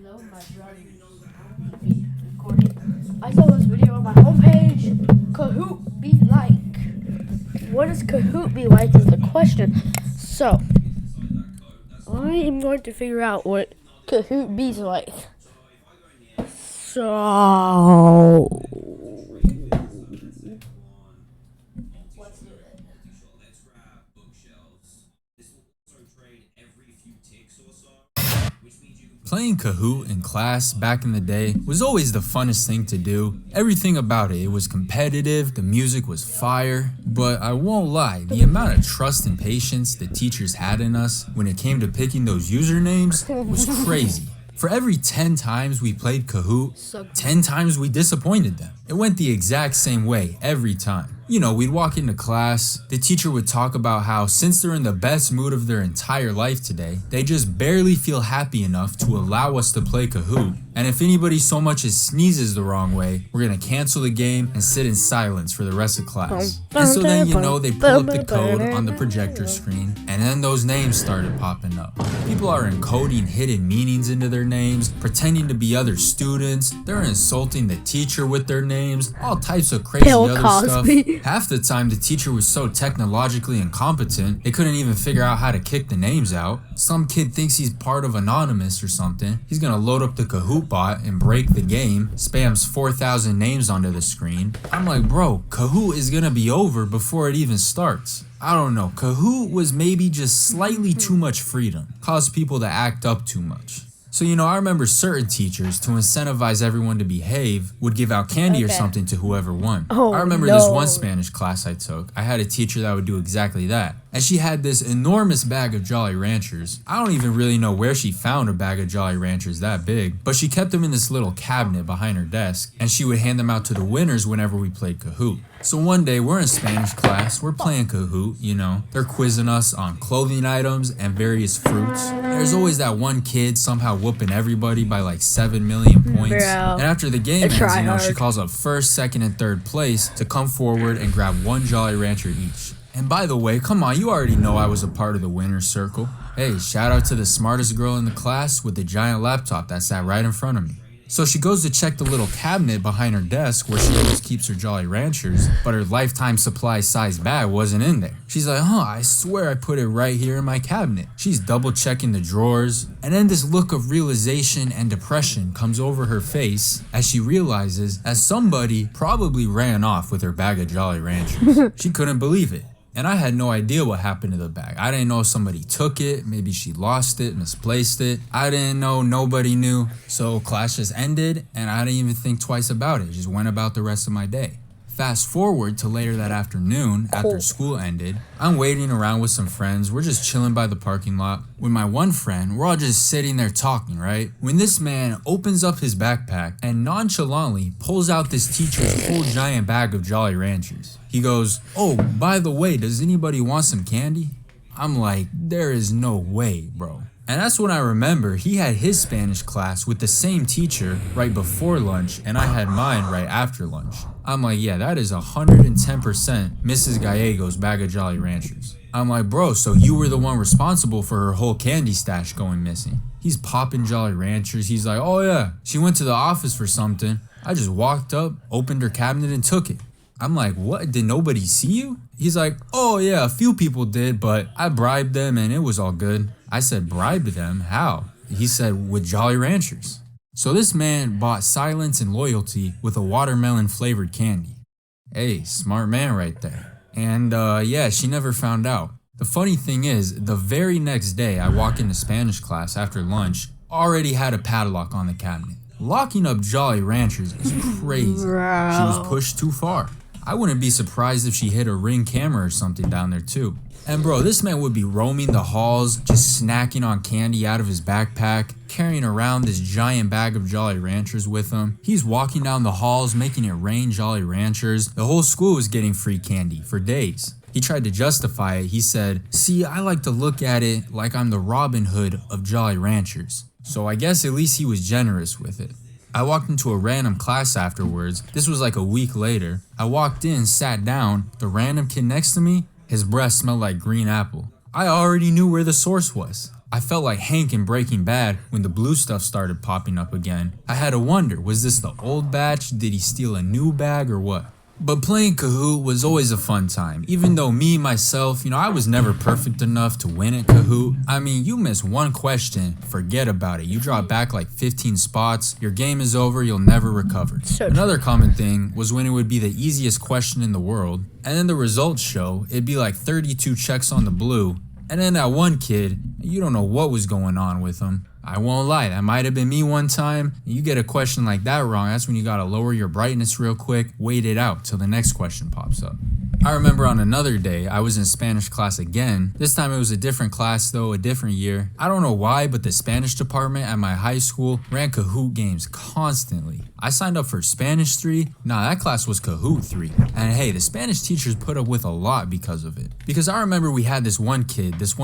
No, my brother. I don't need to be recording. I saw this video on my homepage. Kahoot be like. What does Kahoot be like is the question. So, I am going to figure out what Kahoot be's like. So, Playing Kahoot in class back in the day was always the funnest thing to do. Everything about it was competitive, the music was fire, but I won't lie, the amount of trust and patience the teachers had in us when it came to picking those usernames was crazy. For every 10 times we played Kahoot, 10 times we disappointed them. It went the exact same way every time. You know, we'd walk into class, the teacher would talk about how since they're in the best mood of their entire life today, they just barely feel happy enough to allow us to play Kahoot. And if anybody so much as sneezes the wrong way, we're gonna cancel the game and sit in silence for the rest of class. And so then, you know, they pull up the code on the projector screen, and then those names started popping up. People are encoding hidden meanings into their names, pretending to be other students, they're insulting the teacher with their names, all types of crazy Bill other Cosby. stuff. Half the time the teacher was so technologically incompetent, they couldn't even figure out how to kick the names out. Some kid thinks he's part of Anonymous or something. He's gonna load up the Kahoot bot and break the game, spams 4,000 names onto the screen. I'm like, bro, Kahoot is gonna be over before it even starts. I don't know, Kahoot was maybe just slightly too much freedom, caused people to act up too much. So, you know, I remember certain teachers, to incentivize everyone to behave, would give out candy or something to whoever won. I remember this one Spanish class I took. I had a teacher that would do exactly that. And she had this enormous bag of Jolly Ranchers. I don't even really know where she found a bag of Jolly Ranchers that big, but she kept them in this little cabinet behind her desk, and she would hand them out to the winners whenever we played Kahoot. So one day, we're in Spanish class, we're playing Kahoot, you know, they're quizzing us on clothing items and various fruits. There's always that one kid somehow whooping everybody by like 7 million points. And after the game ends, you know, she calls up first, second, and third place to come forward and grab one Jolly Rancher each. And by the way, come on, you already know I was a part of the winner's circle. Hey, shout out to the smartest girl in the class with the giant laptop that sat right in front of me. So she goes to check the little cabinet behind her desk where she always keeps her Jolly Ranchers, but her lifetime supply size bag wasn't in there. She's like, I swear I put it right here in my cabinet. She's double checking the drawers, and then this look of realization and depression comes over her face as she realizes that somebody probably ran off with her bag of Jolly Ranchers. She couldn't believe it. And I had no idea what happened to the bag. I didn't know if somebody took it, maybe she lost it, misplaced it. I didn't know, nobody knew. So class just ended and I didn't even think twice about it. Just went about the rest of my day. Fast forward to later that afternoon, after school ended, I'm waiting around with some friends. We're just chilling by the parking lot. With my one friend, we're all just sitting there talking, right? When this man opens up his backpack and nonchalantly pulls out this teacher's whole giant bag of Jolly Ranchers. He goes, by the way, does anybody want some candy? I'm like, there is no way, bro. And that's when I remember he had his Spanish class with the same teacher right before lunch, and I had mine right after lunch. I'm like, yeah, that is 110% Mrs. Gallego's bag of Jolly Ranchers. I'm like, bro, so you were the one responsible for her whole candy stash going missing. He's popping Jolly Ranchers. He's like, oh yeah, she went to the office for something. I just walked up, opened her cabinet, and took it. I'm like, what? Did nobody see you? He's like, oh yeah, a few people did, but I bribed them and it was all good. I said, bribed them? How? He said, with Jolly Ranchers. So this man bought silence and loyalty with a watermelon flavored candy. Hey, smart man right there. And yeah, she never found out. The funny thing is, the very next day I walk into Spanish class after lunch, already had a padlock on the cabinet. Locking up Jolly Ranchers is crazy. She was pushed too far. I wouldn't be surprised if she hid a Ring camera or something down there too. And bro, this man would be roaming the halls, just snacking on candy out of his backpack, carrying around this giant bag of Jolly Ranchers with him. He's walking down the halls, making it rain Jolly Ranchers. The whole school was getting free candy for days. He tried to justify it. He said, see, I like to look at it like I'm the Robin Hood of Jolly Ranchers. So I guess at least he was generous with it. I walked into a random class afterwards. This was like a week later. I walked in, sat down. The random kid next to me, his breath smelled like green apple. I already knew where the source was. I felt like Hank in Breaking Bad when the blue stuff started popping up again. I had to wonder, was this the old batch? Did he steal a new bag or what? But playing Kahoot was always a fun time, even though myself, I was never perfect enough to win at Kahoot. I mean, you miss one question, forget about it. You drop back like 15 spots, your game is over, you'll never recover. Another common thing was when it would be the easiest question in the world, and then the results show, it'd be like 32 checks on the blue, and then that one kid, you don't know what was going on with him. I won't lie, that might have been me one time. You get a question like that wrong, that's when you gotta lower your brightness real quick, wait it out till the next question pops up. I remember on another day, I was in Spanish class again. This time it was a different class though, a different year. I don't know why, but the Spanish department at my high school ran Kahoot games constantly. I signed up for Spanish 3. Nah, that class was Kahoot 3. And hey, the Spanish teachers put up with a lot because of it. Because I remember we had this one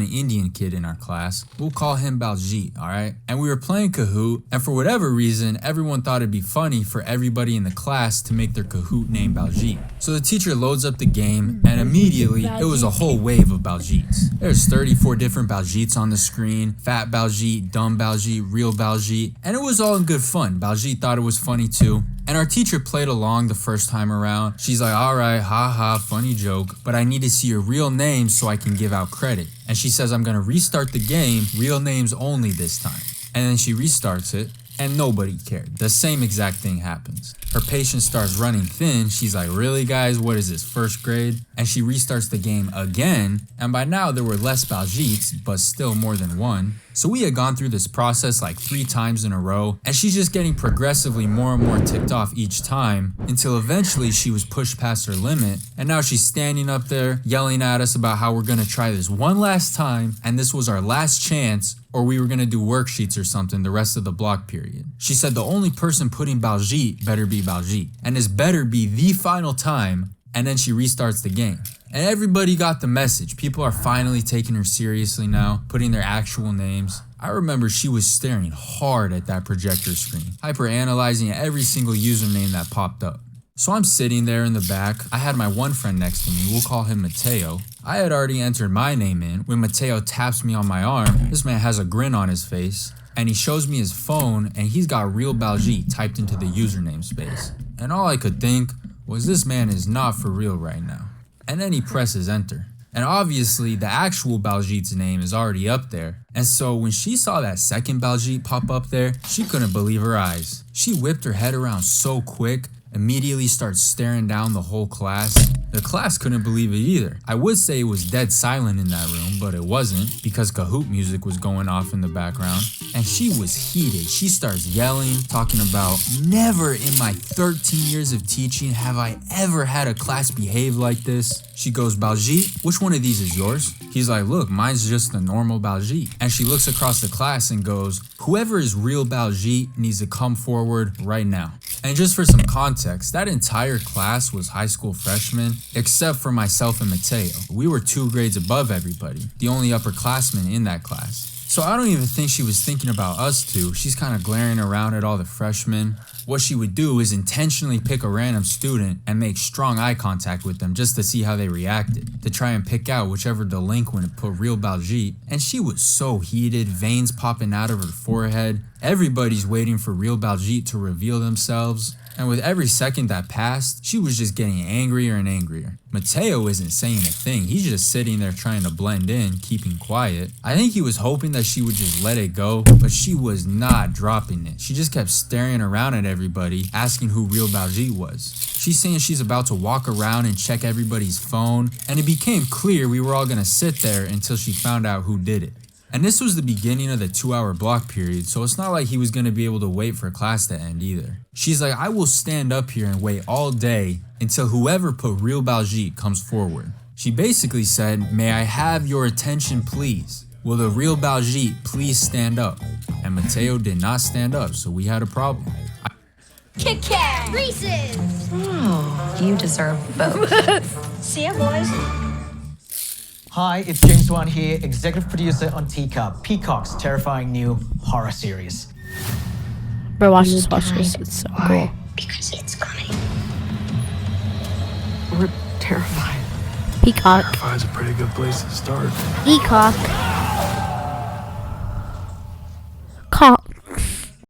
Indian kid in our class. We'll call him Baljit, alright? And we were playing Kahoot, and for whatever reason, everyone thought it'd be funny for everybody in the class to make their Kahoot name Baljit. So the teacher loads up the game, and immediately, it was a whole wave of Baljits. There's 34 different Baljits on the screen, fat Baljit, dumb Baljit, real Baljit, and it was all in good fun. Baljit thought it was funny too. And our teacher played along the first time around. She's like, alright, haha, funny joke, but I need to see your real name so I can give out credit. And she says, I'm gonna restart the game, real names only this time. And then she restarts it, and nobody cared. The same exact thing happens. Her patience starts running thin. She's like, really guys, what is this, first grade? And she restarts the game again, and by now there were less Baljits, but still more than one. So we had gone through this process like 3 times in a row, and she's just getting progressively more and more ticked off each time, until eventually she was pushed past her limit, and now she's standing up there yelling at us about how we're gonna try this one last time, and this was our last chance, or we were gonna do worksheets or something the rest of the block period. She said the only person putting Baljit better be Baljit, and this better be the final time, and then she restarts the game. And everybody got the message. People are finally taking her seriously now, putting their actual names. I remember she was staring hard at that projector screen, hyper-analyzing every single username that popped up. So I'm sitting there in the back. I had my one friend next to me, we'll call him Mateo. I had already entered my name in when Mateo taps me on my arm. This man has a grin on his face, and he shows me his phone, and he's got real Baljit typed into the username space. And all I could think was, this man is not for real right now. And then he presses enter. And obviously the actual Baljit's name is already up there. And so when she saw that second Baljit pop up there, she couldn't believe her eyes. She whipped her head around so quick, immediately starts staring down the whole class. The class couldn't believe it either. I would say it was dead silent in that room, but it wasn't, because Kahoot music was going off in the background. And she was heated. She starts yelling, talking about, never in my 13 years of teaching have I ever had a class behave like this. She goes, Baljit, which one of these is yours? He's like, look, mine's just a normal Baljit. And she looks across the class and goes, whoever is real Baljit needs to come forward right now. And just for some context, that entire class was high school freshmen, except for myself and Mateo. We were 2 grades above everybody, the only upperclassmen in that class. So I don't even think she was thinking about us two. She's kind of glaring around at all the freshmen. What she would do is intentionally pick a random student and make strong eye contact with them just to see how they reacted, to try and pick out whichever delinquent put real Baljit. And she was so heated, veins popping out of her forehead. Everybody's waiting for real Baljit to reveal themselves. And with every second that passed, she was just getting angrier and angrier. Mateo isn't saying a thing, he's just sitting there trying to blend in, keeping quiet. I think he was hoping that she would just let it go, but she was not dropping it. She just kept staring around at everybody, asking who real Baljit was. She's saying she's about to walk around and check everybody's phone, and it became clear we were all gonna sit there until she found out who did it. And this was the beginning of the 2-hour block period, so it's not like he was going to be able to wait for class to end either. She's like, I will stand up here and wait all day until whoever put real Baljit comes forward. She basically said, may I have your attention please? Will the real Baljit please stand up? And Mateo did not stand up, so we had a problem. Kit Kat! Reese's! Oh, you deserve both. See ya, boys. Hi, it's James Wan here, executive producer on Teacup, Peacock's terrifying new horror series. Bro, watch this. It's so cool. Because it's coming. We're terrified. Peacock. Terrified's a pretty good place to start. Peacock.